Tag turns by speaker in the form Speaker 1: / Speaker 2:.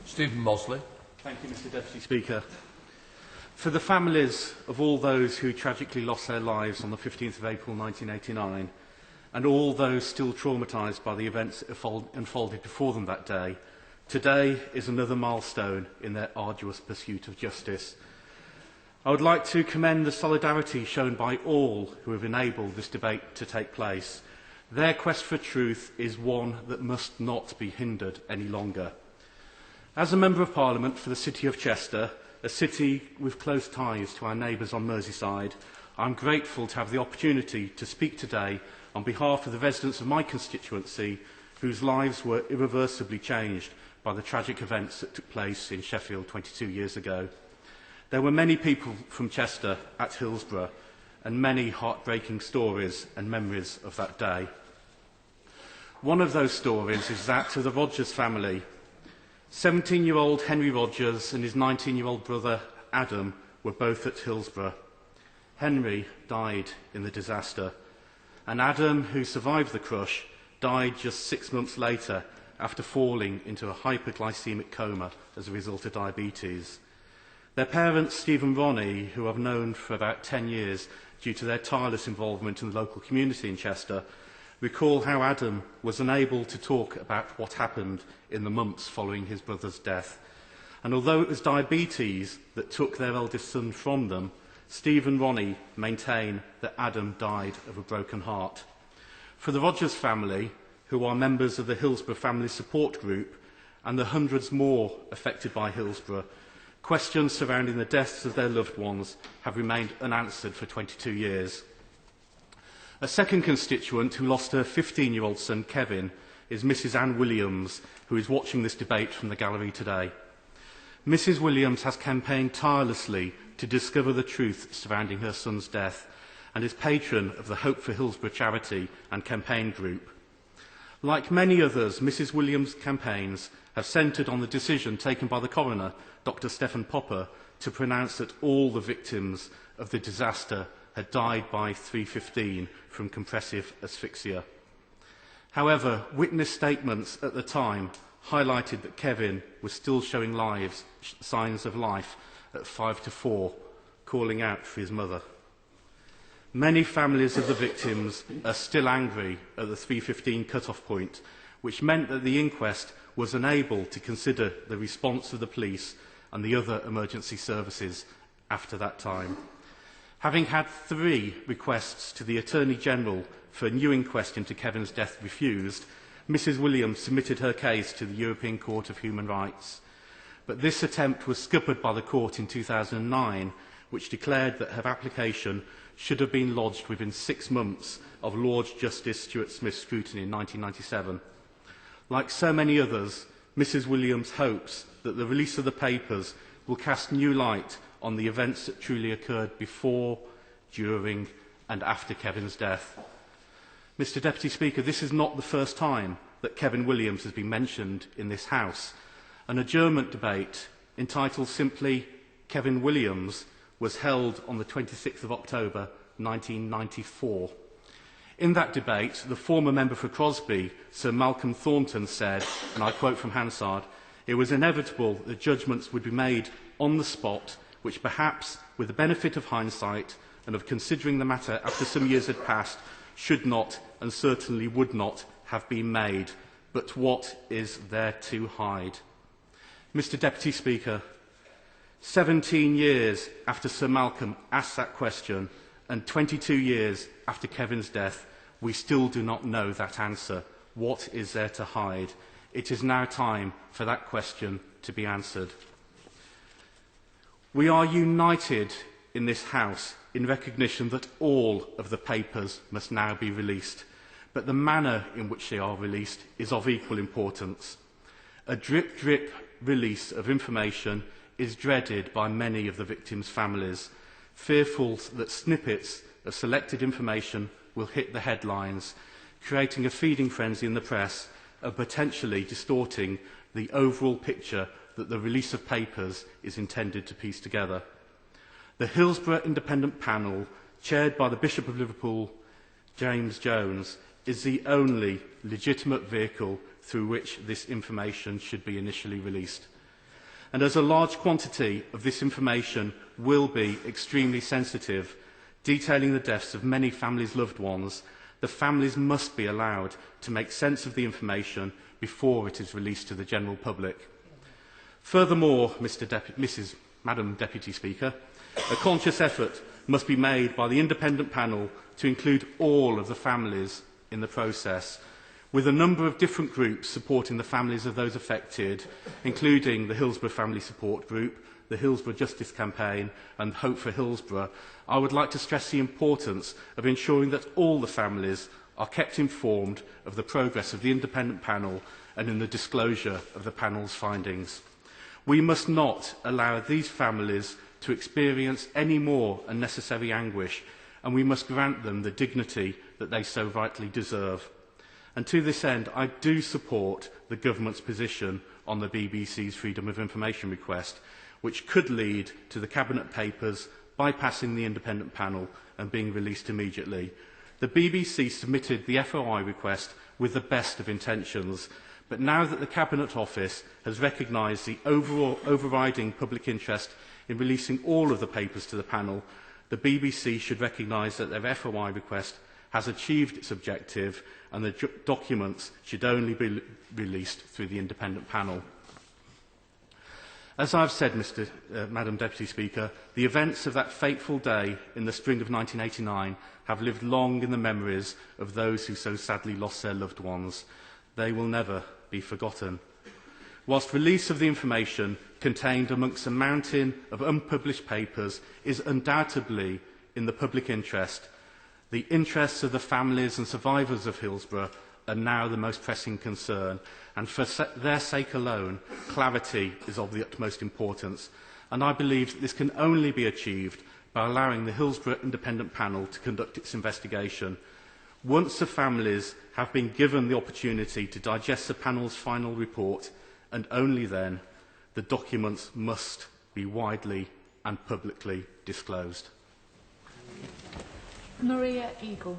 Speaker 1: Stephen Mosley.
Speaker 2: Thank you, Mr Deputy Speaker. For the families of all those who tragically lost their lives on the 15th of April 1989, and all those still traumatised by the events that unfolded before them that day, today is another milestone in their arduous pursuit of justice. I would like to commend the solidarity shown by all who have enabled this debate to take place. Their quest for truth is one that must not be hindered any longer. As a Member of Parliament for the City of Chester, a city with close ties to our neighbours on Merseyside, I am grateful to have the opportunity to speak today on behalf of the residents of my constituency whose lives were irreversibly changed by the tragic events that took place in Sheffield 22 years ago. There were many people from Chester at Hillsborough and many heartbreaking stories and memories of that day. One of those stories is that of the Rogers family. 17-year-old Henry Rogers and his 19-year-old brother Adam were both at Hillsborough. Henry died in the disaster, and Adam, who survived the crush, died just 6 months later after falling into a hyperglycemic coma as a result of diabetes. Their parents, Steve and Ronnie, who I've known for about 10 years due to their tireless involvement in the local community in Chester, recall how Adam was unable to talk about what happened in the months following his brother's death. And although it was diabetes that took their eldest son from them, Steve and Ronnie maintain that Adam died of a broken heart. For the Rogers family, who are members of the Hillsborough Family Support Group, and the hundreds more affected by Hillsborough, questions surrounding the deaths of their loved ones have remained unanswered for 22 years. A second constituent who lost her 15-year-old son, Kevin, is Mrs Anne Williams, who is watching this debate from the gallery today. Mrs Williams has campaigned tirelessly to discover the truth surrounding her son's death and is patron of the Hope for Hillsborough charity and campaign group. Like many others, Mrs Williams' campaigns have centred on the decision taken by the coroner, Dr Stephen Popper, to pronounce that all the victims of the disaster had died by 3:15 from compressive asphyxia. However, witness statements at the time highlighted that Kevin was still showing signs of life at 5 to 4, calling out for his mother. Many families of the victims are still angry at the 3:15 cut-off point, which meant that the inquest was unable to consider the response of the police and the other emergency services after that time. Having had 3 requests to the Attorney-General for a new inquest into Kevin's death refused, Mrs Williams submitted her case to the European Court of Human Rights. But this attempt was scuppered by the court in 2009, which declared that her application should have been lodged within 6 months of Lord Justice Stuart Smith's scrutiny in 1997. Like so many others, Mrs Williams hopes that the release of the papers will cast new light on the events that truly occurred before, during and after Kevin's death. Mr Deputy Speaker, this is not the first time that Kevin Williams has been mentioned in this House. An adjournment debate entitled simply Kevin Williams was held on the 26th of October 1994. In that debate, the former member for Crosby, Sir Malcolm Thornton, said, and I quote from Hansard, "It was inevitable that judgments would be made on the spot, which perhaps, with the benefit of hindsight and of considering the matter after some years had passed, should not and certainly would not have been made. But what is there to hide?" Mr Deputy Speaker, 17 years after Sir Malcolm asked that question and 22 years after Kevin's death, we still do not know that answer. What is there to hide? It is now time for that question to be answered. We are united in this House in recognition that all of the papers must now be released, but the manner in which they are released is of equal importance. A drip-drip release of information is dreaded by many of the victims' families, fearful that snippets of selected information will hit the headlines, creating a feeding frenzy in the press and potentially distorting the overall picture that the release of papers is intended to piece together. The Hillsborough Independent Panel, chaired by the Bishop of Liverpool, James Jones, is the only legitimate vehicle through which this information should be initially released. And as a large quantity of this information will be extremely sensitive, detailing the deaths of many families' loved ones, the families must be allowed to make sense of the information before it is released to the general public. Furthermore, Madam Deputy Speaker, a conscious effort must be made by the independent panel to include all of the families in the process, with a number of different groups supporting the families of those affected, including the Hillsborough Family Support Group, the Hillsborough Justice Campaign and Hope for Hillsborough. I would like to stress the importance of ensuring that all the families are kept informed of the progress of the independent panel and in the disclosure of the panel's findings. We must not allow these families to experience any more unnecessary anguish, and we must grant them the dignity that they so rightly deserve. And to this end, I do support the government's position on the BBC's Freedom of Information request, which could lead to the Cabinet papers bypassing the independent panel and being released immediately. The BBC submitted the FOI request with the best of intentions, but now that the Cabinet Office has recognised the overriding public interest in releasing all of the papers to the panel, the BBC should recognise that their FOI request has achieved its objective and the documents should only be released through the independent panel. As I've said, Madam Deputy Speaker, the events of that fateful day in the spring of 1989 have lived long in the memories of those who so sadly lost their loved ones. They will never be forgotten. Whilst release of the information contained amongst a mountain of unpublished papers is undoubtedly in the public interest, the interests of the families and survivors of Hillsborough are now the most pressing concern, and for their sake alone, clarity is of the utmost importance. And I believe that this can only be achieved by allowing the Hillsborough Independent Panel to conduct its investigation. Once the families have been given the opportunity to digest the panel's final report, and only then, the documents must be widely and publicly disclosed.
Speaker 1: Maria Eagle.